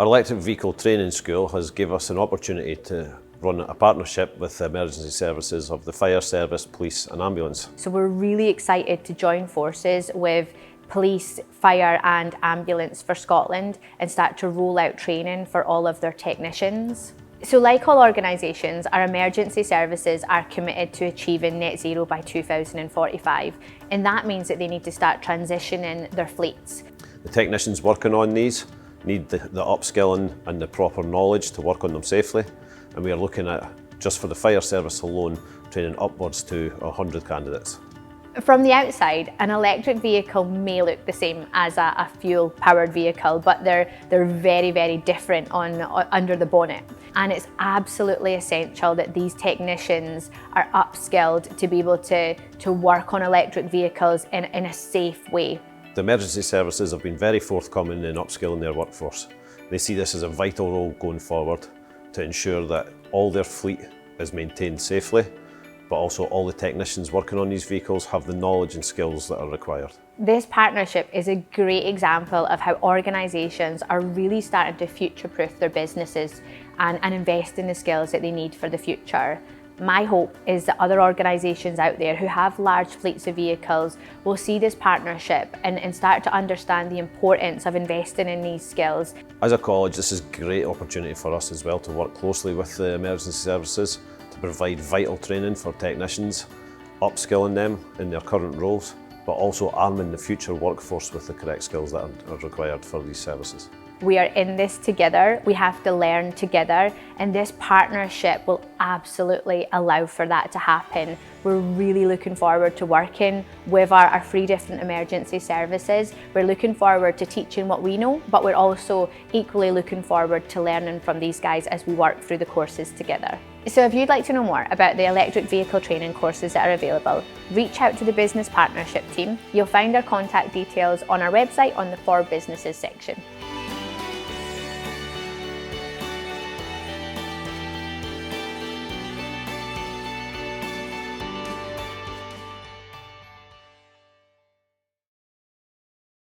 Our electric vehicle training school has given us an opportunity to run a partnership with the emergency services of the fire service, police and ambulance. So we're really excited to join forces with police, fire and ambulance for Scotland and start to roll out training for all of their technicians. So like all organisations, our emergency services are committed to achieving net zero by 2045, and that means that they need to start transitioning their fleets. The technicians working on these need the upskilling and the proper knowledge to work on them safely, and we are looking at, just for the fire service alone, training upwards to 100 candidates. From the outside, an electric vehicle may look the same as a fuel-powered vehicle, but they're very, very different under the bonnet. And it's absolutely essential that these technicians are upskilled to be able to work on electric vehicles in a safe way. The emergency services have been very forthcoming in upskilling their workforce. They see this as a vital role going forward to ensure that all their fleet is maintained safely, but also all the technicians working on these vehicles have the knowledge and skills that are required. This partnership is a great example of how organisations are really starting to future-proof their businesses and invest in the skills that they need for the future. My hope is that other organisations out there who have large fleets of vehicles will see this partnership and start to understand the importance of investing in these skills. As a college, this is a great opportunity for us as well to work closely with the emergency services to provide vital training for technicians, upskilling them in their current roles, but also arming the future workforce with the correct skills that are required for these services. We are in this together, we have to learn together, and this partnership will absolutely allow for that to happen. We're really looking forward to working with our 3 different emergency services. We're looking forward to teaching what we know, but we're also equally looking forward to learning from these guys as we work through the courses together. So if you'd like to know more about the electric vehicle training courses that are available, reach out to the Business Partnership team. You'll find our contact details on our website on the For Businesses section.